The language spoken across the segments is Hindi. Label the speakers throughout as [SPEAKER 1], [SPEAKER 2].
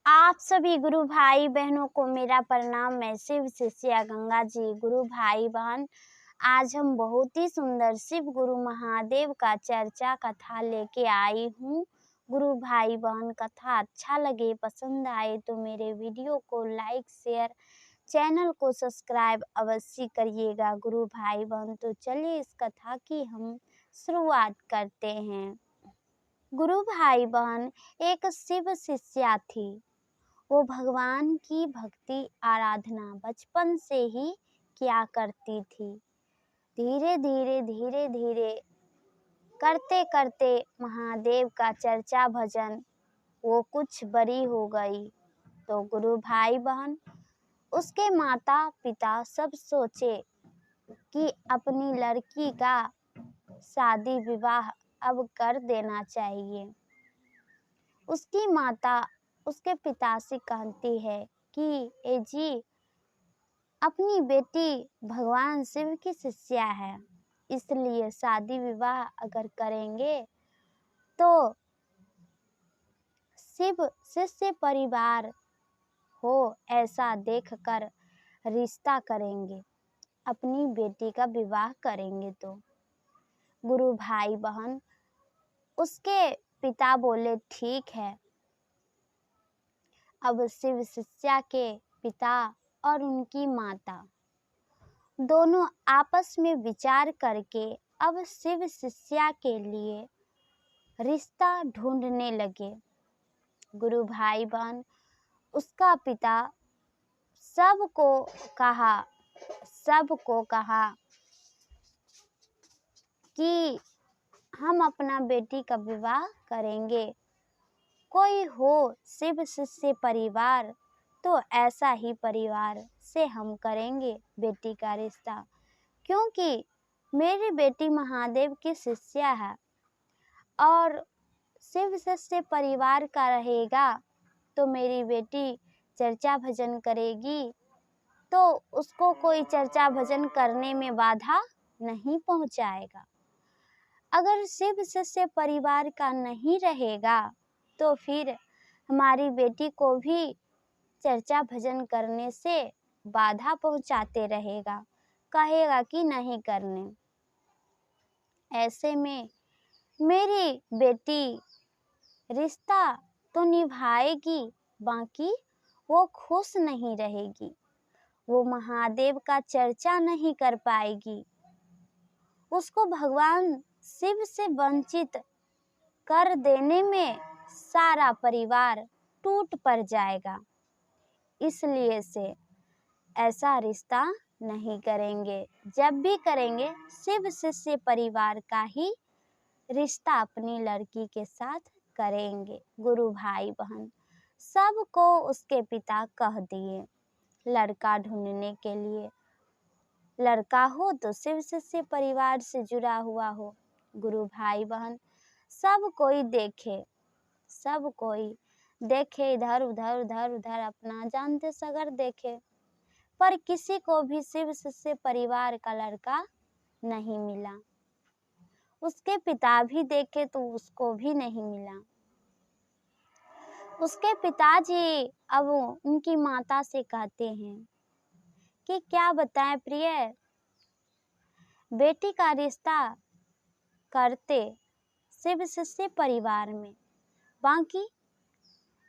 [SPEAKER 1] आप सभी गुरु भाई बहनों को मेरा प्रणाम। मैं शिव शिष्या गंगा जी। गुरु भाई बहन, आज हम बहुत ही सुंदर शिव गुरु महादेव का चर्चा कथा लेके आई हूँ। गुरु भाई बहन, कथा अच्छा लगे, पसंद आए तो मेरे वीडियो को लाइक शेयर, चैनल को सब्सक्राइब अवश्य करिएगा। गुरु भाई बहन, तो चलिए इस कथा की हम शुरुआत करते हैं। गुरु भाई बहन, एक शिव शिष्या थी। वो भगवान की भक्ति आराधना बचपन से ही किया करती थी। धीरे धीरे करते करते महादेव का चर्चा भजन वो कुछ बड़ी हो गई। तो गुरु भाई बहन, उसके माता पिता सब सोचे कि अपनी लड़की का शादी विवाह अब कर देना चाहिए। उसकी माता उसके पिता से कहती है कि ए जी, अपनी बेटी भगवान शिव की शिष्या है, इसलिए शादी विवाह अगर करेंगे तो शिव शिष्य परिवार हो ऐसा देखकर रिश्ता करेंगे, अपनी बेटी का विवाह करेंगे। तो गुरु भाई बहन, उसके पिता बोले ठीक है। अब शिव शिष्या के पिता और उनकी माता दोनों आपस में विचार करके अब शिव शिष्या के लिए रिश्ता ढूंढने लगे। गुरु भाई बहन, उसका पिता सबको कहा कि हम अपना बेटी का विवाह करेंगे। कोई हो शिव शिष्य परिवार तो ऐसा ही परिवार से हम करेंगे बेटी का रिश्ता, क्योंकि मेरी बेटी महादेव की शिष्या है और शिव शिष्य परिवार का रहेगा तो मेरी बेटी चर्चा भजन करेगी तो उसको कोई चर्चा भजन करने में बाधा नहीं पहुंचाएगा। अगर शिव शिष्य परिवार का नहीं रहेगा तो फिर हमारी बेटी को भी चर्चा भजन करने से बाधा पहुंचाते रहेगा, कहेगा कि नहीं करने। ऐसे में मेरी बेटी रिश्ता तो निभाएगी, बाकी वो खुश नहीं रहेगी, वो महादेव का चर्चा नहीं कर पाएगी। उसको भगवान शिव से वंचित कर देने में सारा परिवार टूट पड़ जाएगा। इसलिए से ऐसा रिश्ता नहीं करेंगे। जब भी करेंगे शिव शिष्य परिवार का ही रिश्ता अपनी लड़की के साथ करेंगे। गुरु भाई बहन, सबको उसके पिता कह दिए लड़का ढूंढने के लिए। लड़का हो तो शिव शिष्य परिवार से जुड़ा हुआ हो। गुरु भाई बहन, सब कोई देखे इधर उधर अपना जानते सगर देखे, पर किसी को भी शिव शिष्य परिवार का लड़का नहीं मिला। उसके पिता भी देखे तो उसको भी नहीं मिला। उसके पिताजी अब उनकी माता से कहते हैं कि क्या बताएं प्रिय, बेटी का रिश्ता करते शिव शिष्य परिवार में, बाकी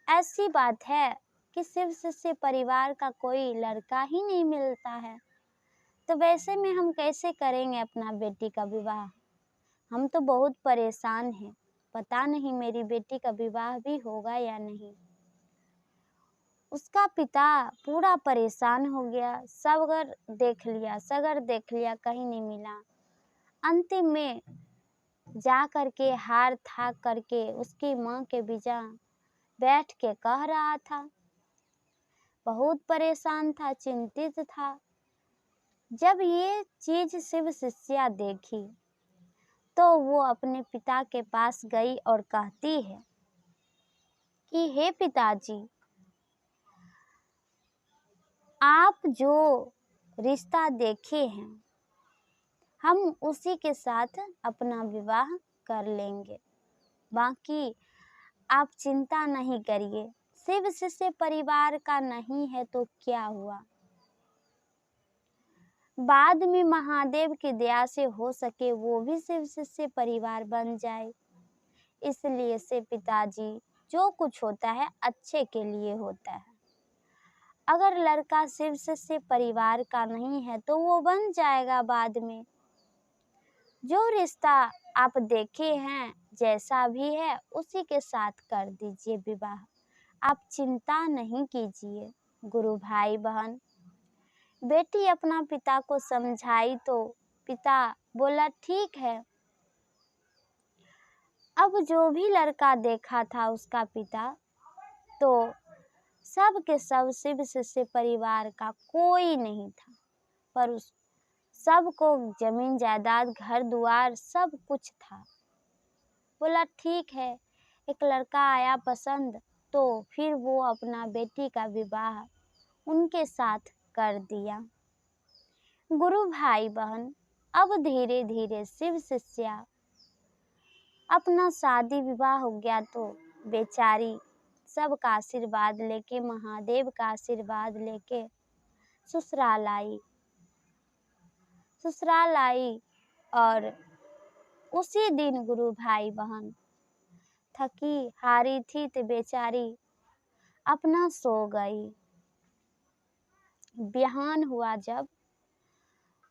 [SPEAKER 1] ऐसी बात है कि शिव शिष्य परिवार का कोई लड़का ही नहीं मिलता है, तो वैसे में हम कैसे करेंगे अपना बेटी का विवाह। हम तो बहुत परेशान हैं, पता नहीं मेरी बेटी का विवाह भी होगा या नहीं। उसका पिता पूरा परेशान हो गया, सगर देख लिया, कहीं नहीं मिला। अंतिम में जा करके हार थाक करके उसकी माँ के बिजा बैठ के कह रहा था, बहुत परेशान था, चिंतित था। जब ये चीज शिव शिष्या देखी तो वो अपने पिता के पास गई और कहती है कि हे पिताजी, आप जो रिश्ता देखे हैं हम उसी के साथ अपना विवाह कर लेंगे, बाकी आप चिंता नहीं करिए, शिव शिष्य परिवार का नहीं है तो क्या हुआ। बाद में महादेव की दया से हो सके वो भी शिव शिष्य परिवार बन जाए। इसलिए से पिताजी जो कुछ होता है अच्छे के लिए होता है। अगर लड़का शिव शिष्य परिवार का नहीं है तो वो बन जाएगा बाद में। जो रिश्ता आप देखे हैं जैसा भी है उसी के साथ कर दीजिए विवाह, आप चिंता नहीं कीजिए। गुरु भाई बहन, बेटी अपना पिता को समझाई तो पिता बोला ठीक है। अब जो भी लड़का देखा था उसका पिता तो सब के सब शिव शिष्य परिवार का कोई नहीं था, पर उस सबको जमीन जायदाद घर द्वार सब कुछ था। बोला ठीक है, एक लड़का आया पसंद तो फिर वो अपना बेटी का विवाह उनके साथ कर दिया। गुरु भाई बहन, अब धीरे धीरे शिव शिष्या अपना शादी विवाह हो गया तो बेचारी सबका आशीर्वाद लेके, महादेव का आशीर्वाद लेके ससुराल आई और उसी दिन गुरु भाई बहन थकी हारी थी तो बेचारी अपना सो गई। बिहान हुआ जब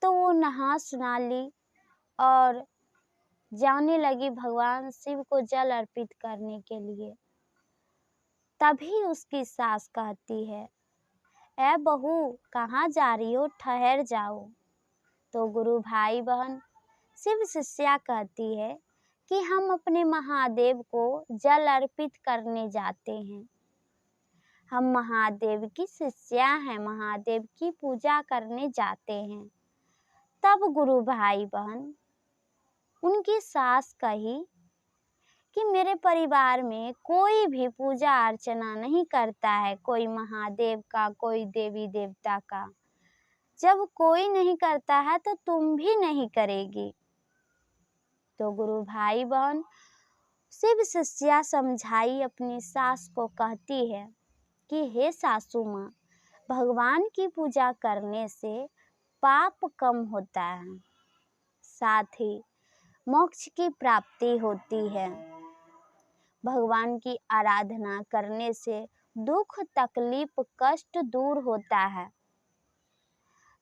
[SPEAKER 1] तो वो नहा सुना ली और जाने लगी भगवान शिव को जल अर्पित करने के लिए। तभी उसकी सास कहती है, ए बहू कहाँ जा रही हो, ठहर जाओ। तो गुरु भाई बहन शिव शिष्या कहती है कि हम अपने महादेव को जल अर्पित करने जाते हैं। हम महादेव की शिष्या हैं, महादेव की पूजा करने जाते हैं। तब गुरु भाई बहन उनकी सास कही कि मेरे परिवार में कोई भी पूजा अर्चना नहीं करता है, कोई महादेव का, कोई देवी देवता का। जब कोई नहीं करता है तो तुम भी नहीं करेगी। तो गुरु भाई बहन शिव शिष्या समझाई अपनी सास को, कहती है कि हे सासू माँ, भगवान की पूजा करने से पाप कम होता है, साथ ही मोक्ष की प्राप्ति होती है। भगवान की आराधना करने से दुख तकलीफ कष्ट दूर होता है।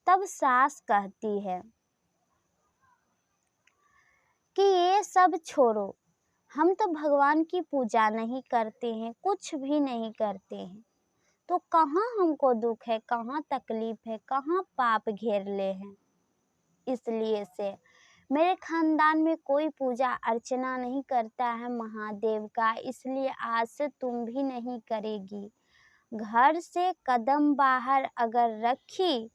[SPEAKER 1] तब सास कहती है कि ये सब छोड़ो, हम तो भगवान की पूजा नहीं करते हैं, कुछ भी नहीं करते हैं, तो कहाँ हमको दुख है, कहाँ तकलीफ है, कहाँ पाप घेर ले हैं। इसलिए से मेरे खानदान में कोई पूजा अर्चना नहीं करता है महादेव का, इसलिए आज से तुम भी नहीं करेगी। घर से कदम बाहर अगर रखी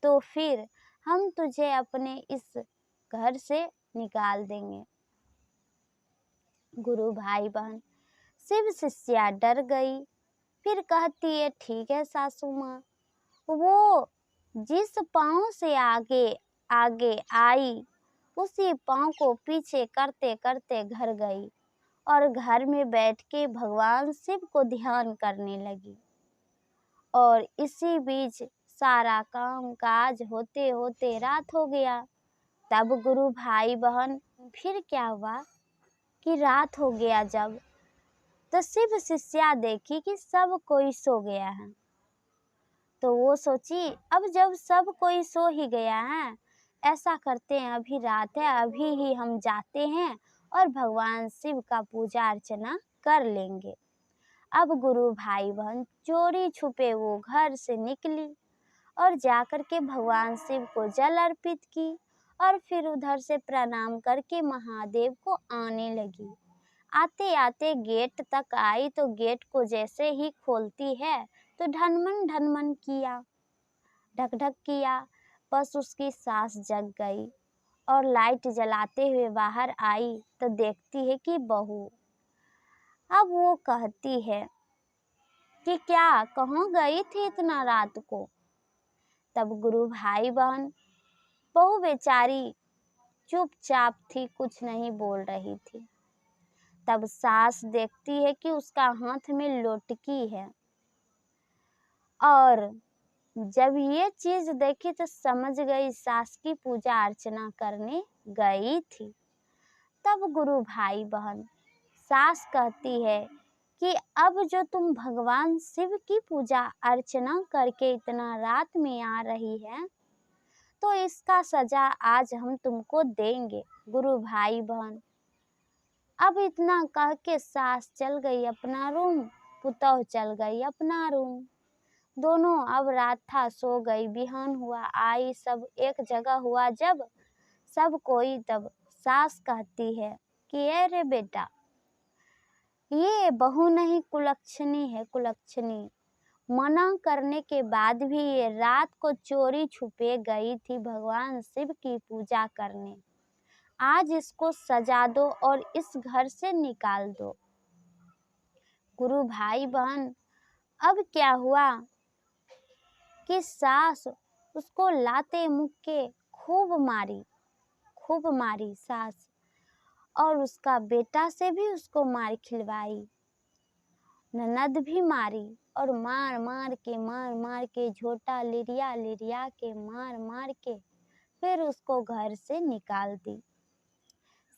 [SPEAKER 1] तो फिर हम तुझे अपने इस घर से निकाल देंगे। गुरु भाई बहन शिव शिष्या डर गई, फिर कहती है ठीक है सासू माँ। वो जिस पाँव से आगे आगे आई उसी पाँव को पीछे करते करते घर गई और घर में बैठ के भगवान शिव को ध्यान करने लगी। और इसी बीच सारा काम काज होते होते रात हो गया। तब गुरु भाई बहन फिर क्या हुआ कि रात हो गया जब, तो शिव शिष्या देखी कि सब कोई सो गया है। तो वो सोची अब जब सब कोई सो ही गया है, ऐसा करते हैं अभी रात है, अभी ही हम जाते हैं और भगवान शिव का पूजा अर्चना कर लेंगे। अब गुरु भाई बहन चोरी छुपे वो घर से निकली और जाकर के भगवान शिव को जल अर्पित की और फिर उधर से प्रणाम करके महादेव को आने लगी। आते आते गेट तक आई तो गेट को जैसे ही खोलती है तो ढनमन किया, ढक ढक किया। बस उसकी सास जग गई और लाइट जलाते हुए बाहर आई तो देखती है कि बहू। अब वो कहती है कि क्या कहाँ गई थी इतना रात को। तब गुरु भाई बहन बहू बेचारी चुपचाप थी, कुछ नहीं बोल रही थी। तब सास देखती है कि उसका हाथ में लोटकी है, और जब ये चीज देखी तो समझ गई सास की पूजा अर्चना करने गई थी। तब गुरु भाई बहन सास कहती है कि अब जो तुम भगवान शिव की पूजा अर्चना करके इतना रात में आ रही है, तो इसका सजा आज हम तुमको देंगे। गुरु भाई बहन अब इतना कह के सास चल गई अपना रूम, पुतौह चल गई अपना रूम। दोनों अब रात था सो गई। बिहान हुआ आई सब एक जगह हुआ जब सब कोई, तब सास कहती है कि अरे बेटा, ये बहू नहीं कुलक्षणी है, कुलक्षणी। मना करने के बाद भी ये रात को चोरी छुपे गई थी भगवान शिव की पूजा करने। आज इसको सजा दो और इस घर से निकाल दो। गुरु भाई बहन अब क्या हुआ कि सास उसको लाते मुक्के खूब मारी सास, और उसका बेटा से भी उसको मार खिलवाई, ननद भी मारी, और मार मार के झोटा लिरिया के मार के फिर उसको घर से निकाल दी।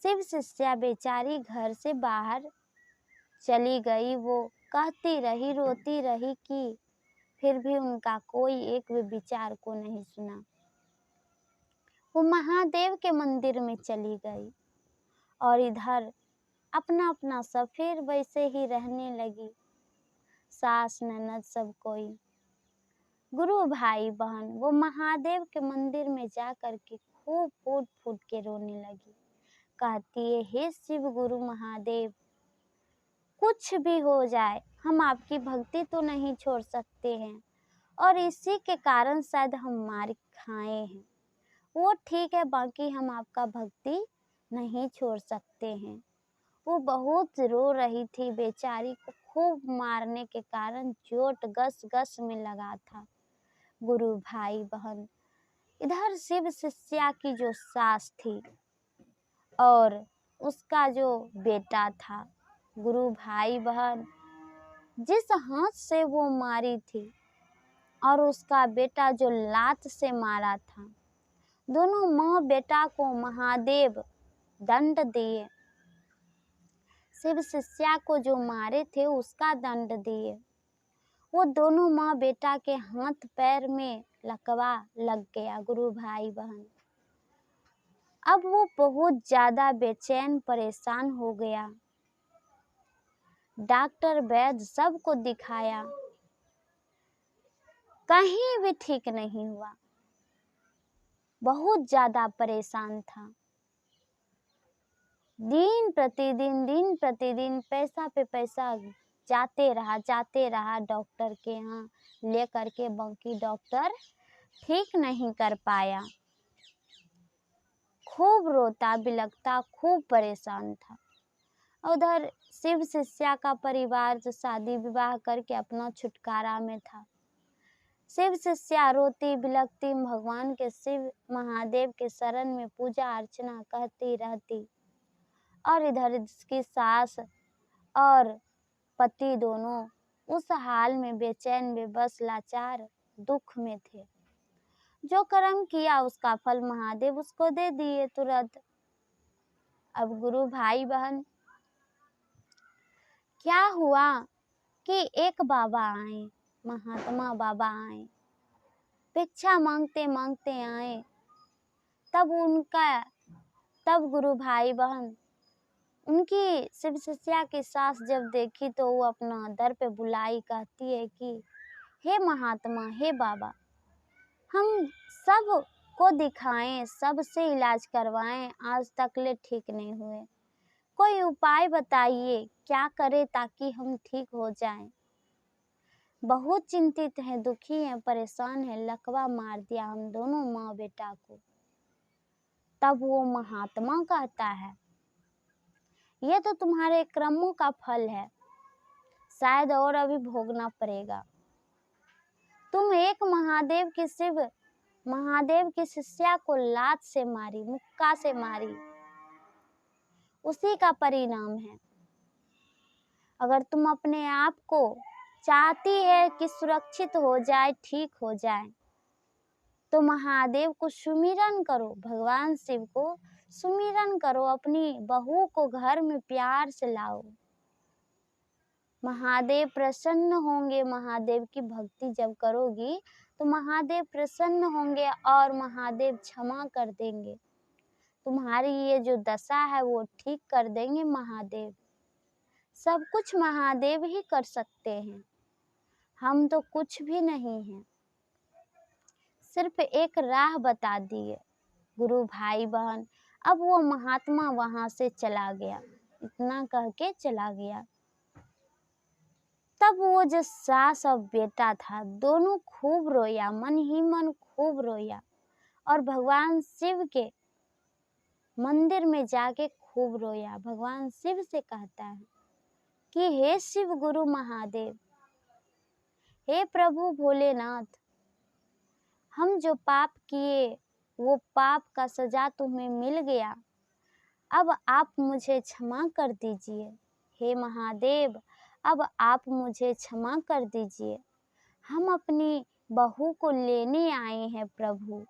[SPEAKER 1] शिव शिष्या बेचारी घर से बाहर चली गई। वो कहती रही, रोती रही कि फिर भी उनका कोई एक भी विचार को नहीं सुना। वो महादेव के मंदिर में चली गई और इधर अपना अपना सब फिर वैसे ही रहने लगी, सास ननद सब कोई। गुरु भाई बहन वो महादेव के मंदिर में जा कर के खूब फूट फूट के रोने लगी। कहती है, हे शिव गुरु महादेव, कुछ भी हो जाए हम आपकी भक्ति तो नहीं छोड़ सकते हैं, और इसी के कारण शायद हम मार खाए हैं। वो ठीक है, बाकी हम आपका भक्ति नहीं छोड़ सकते हैं। वो बहुत रो रही थी, बेचारी को खूब मारने के कारण चोट गस गस में लगा था। गुरु भाई बहन इधर शिव शिष्या की जो सास थी और उसका जो बेटा था, गुरु भाई बहन जिस हाथ से वो मारी थी और उसका बेटा जो लात से मारा था, दोनों माँ बेटा को महादेव दंड दिए। शिव शिष्या को जो मारे थे उसका दंड दिए। वो दोनों माँ बेटा के हाथ पैर में लकवा लग गया। गुरु भाई बहन अब वो बहुत ज्यादा बेचैन परेशान हो गया। डॉक्टर वैद्य सबको दिखाया, कहीं भी ठीक नहीं हुआ। बहुत ज्यादा परेशान था। दिन प्रतिदिन पैसा पे पैसा जाते रहा डॉक्टर के यहाँ लेकर के, बाकी डॉक्टर ठीक नहीं कर पाया। खूब रोता बिलखता, खूब परेशान था। उधर शिव शिष्या का परिवार जो शादी विवाह करके अपना छुटकारा में था। शिव शिष्या रोती बिलखती भगवान के शिव महादेव के शरण में पूजा अर्चना करती रहती, और इधर इसकी सास और पति दोनों उस हाल में बेचैन बेबस लाचार दुख में थे। जो कर्म किया उसका फल महादेव उसको दे दिए तुरंत। अब गुरु भाई बहन क्या हुआ कि एक बाबा आए, महात्मा बाबा आए, भिक्षा मांगते मांगते आए। तब गुरु भाई बहन उनकी शिव शिष्या की सास जब देखी तो वो अपना दर पे बुलाई, कहती है कि हे महात्मा, हे बाबा, हम सब को दिखाएं, सबसे इलाज करवाएं, आज तक ले ठीक नहीं हुए। कोई उपाय बताइए, क्या करें ताकि हम ठीक हो जाएं। बहुत चिंतित हैं, दुखी हैं, परेशान हैं, लकवा मार दिया हम दोनों माँ बेटा को। तब वो महात्मा कहता है, ये तो तुम्हारे कर्मों का फल है, शायद और अभी भोगना पड़ेगा। तुम एक महादेव की शिष्या को लात से मारी, मुक्का से मारी, उसी का परिणाम है। अगर तुम अपने आप को चाहती है कि सुरक्षित हो जाए, ठीक हो जाए, तो महादेव को सुमिरन करो, भगवान शिव को सुमिरन करो, अपनी बहू को घर में प्यार से लाओ। महादेव प्रसन्न होंगे। महादेव की भक्ति जब करोगी तो महादेव प्रसन्न होंगे और महादेव क्षमा कर देंगे। तुम्हारी ये जो दशा है वो ठीक कर देंगे महादेव। सब कुछ महादेव ही कर सकते हैं, हम तो कुछ भी नहीं हैं। सिर्फ एक राह बता दिए गुरु भाई बहन। अब वो महात्मा वहां से चला गया, इतना कह के चला गया। तब वो जो सास और बेटा था, दोनों खूब रोया, मन ही मन खूब रोया और भगवान शिव के मंदिर में जाके खूब रोया। भगवान शिव से कहता है कि हे शिव गुरु महादेव, हे प्रभु भोलेनाथ, हम जो पाप किए वो पाप का सजा तुम्हें मिल गया, अब आप मुझे क्षमा कर दीजिए। हे महादेव, अब आप मुझे क्षमा कर दीजिए। हम अपनी बहू को लेने आए हैं प्रभु,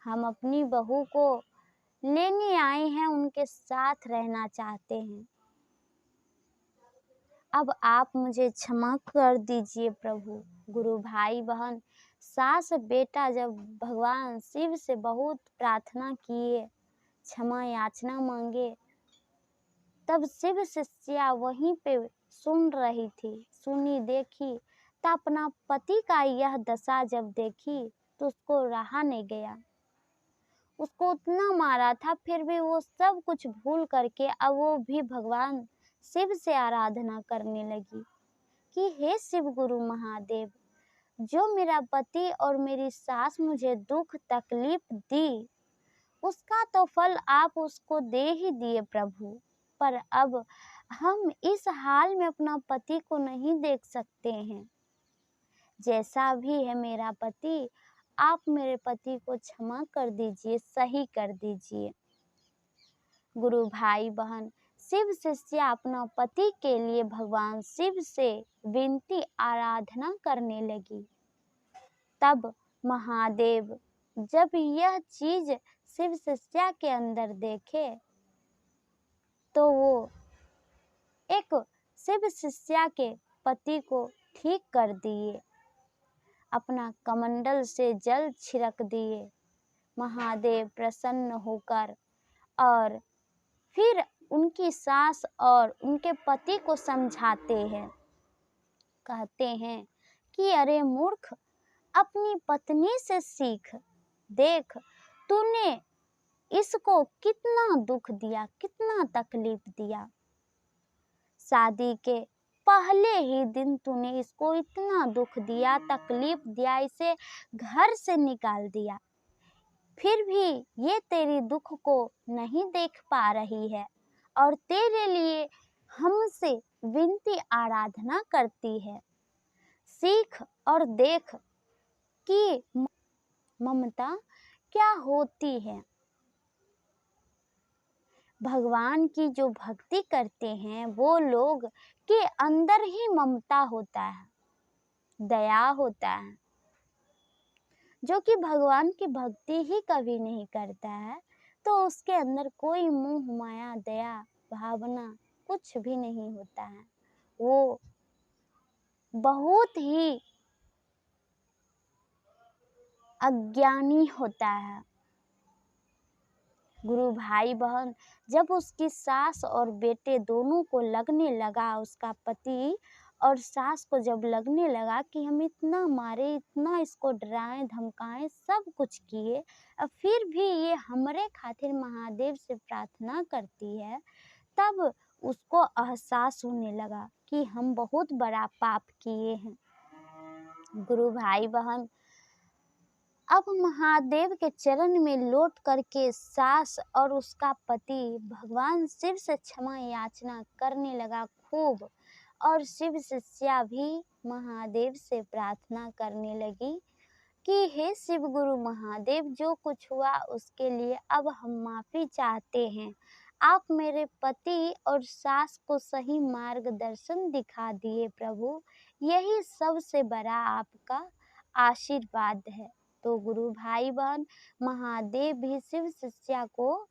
[SPEAKER 1] हम अपनी बहू को लेने आए हैं, उनके साथ रहना चाहते हैं। अब आप मुझे क्षमा कर दीजिए प्रभु। गुरु भाई बहन, सास बेटा जब भगवान शिव से बहुत प्रार्थना किए, क्षमा याचना मांगे, तब शिव शिष्या वहीं पे सुन रही थी, सुनी देखी, तो अपना पति का यह दशा जब देखी तो उसको रहा नहीं गया। उसको उतना मारा था, फिर भी वो सब कुछ भूल करके अब वो भी भगवान शिव से आराधना करने लगी कि हे शिव गुरु महादेव, जो मेरा पति और मेरी सास मुझे दुख तकलीफ दी, उसका तो फल आप उसको दे ही दिए प्रभु, पर अब हम इस हाल में अपना पति को नहीं देख सकते हैं। जैसा भी है मेरा पति, आप मेरे पति को क्षमा कर दीजिए, सही कर दीजिए। गुरु भाई बहन, शिव शिष्या अपना पति के लिए भगवान शिव से विनती आराधना करने लगी। तब महादेव जब यह चीज शिव शिष्या के अंदर देखे तो वो एक शिव शिष्या के पति को ठीक कर दिए, अपना कमंडल से जल छिड़क दिए। महादेव प्रसन्न होकर और फिर उनकी सास और उनके पति को समझाते हैं, कहते हैं कि अरे मूर्ख, अपनी पत्नी से सीख, देख तूने इसको कितना दुख दिया, कितना तकलीफ दिया। शादी के पहले ही दिन तूने इसको इतना दुख दिया, तकलीफ दिया, इसे घर से निकाल दिया, फिर भी ये तेरी दुख को नहीं देख पा रही है और तेरे लिए हमसे विनती आराधना करती है। सीख और देख कि ममता क्या होती है। भगवान की जो भक्ति करते हैं वो लोग के अंदर ही ममता होता है, दया होता है। जो कि भगवान की भक्ति ही कभी नहीं करता है तो उसके अंदर कोई मोह माया दया भावना कुछ भी नहीं होता है, वो बहुत ही अज्ञानी होता है। गुरु भाई बहन, जब उसकी सास और बेटे दोनों को लगने लगा, उसका पति और सास को जब लगने लगा कि हम इतना मारे, इतना इसको डराएं धमकाएं, सब कुछ किए, अब फिर भी ये हमारे खातिर महादेव से प्रार्थना करती है, तब उसको एहसास होने लगा कि हम बहुत बड़ा पाप किए हैं। गुरु भाई बहन, अब महादेव के चरण में लौट करके सास और उसका पति भगवान शिव से क्षमा याचना करने लगा खूब, और शिव शिष्या भी महादेव से प्रार्थना करने लगी कि हे शिव गुरु महादेव, जो कुछ हुआ उसके लिए अब हम माफ़ी चाहते हैं, आप मेरे पति और सास को सही मार्गदर्शन दिखा दिए प्रभु, यही सबसे बड़ा आपका आशीर्वाद है। तो गुरु भाई बहन, महादेव भी शिव शिष्या को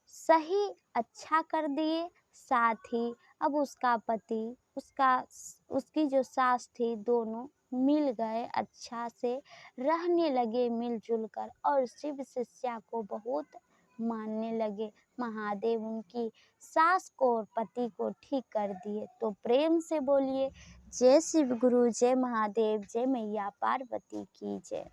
[SPEAKER 1] सही अच्छा कर दिए, साथ ही अब उसका पति, उसकी जो सास थी, दोनों मिल गए, अच्छा से रहने लगे मिलजुल कर और शिव शिष्या को बहुत मानने लगे। महादेव उनकी सास को और पति को ठीक कर दिए। तो प्रेम से बोलिए जय शिव गुरु, जय महादेव, जय मैया पार्वती की जय।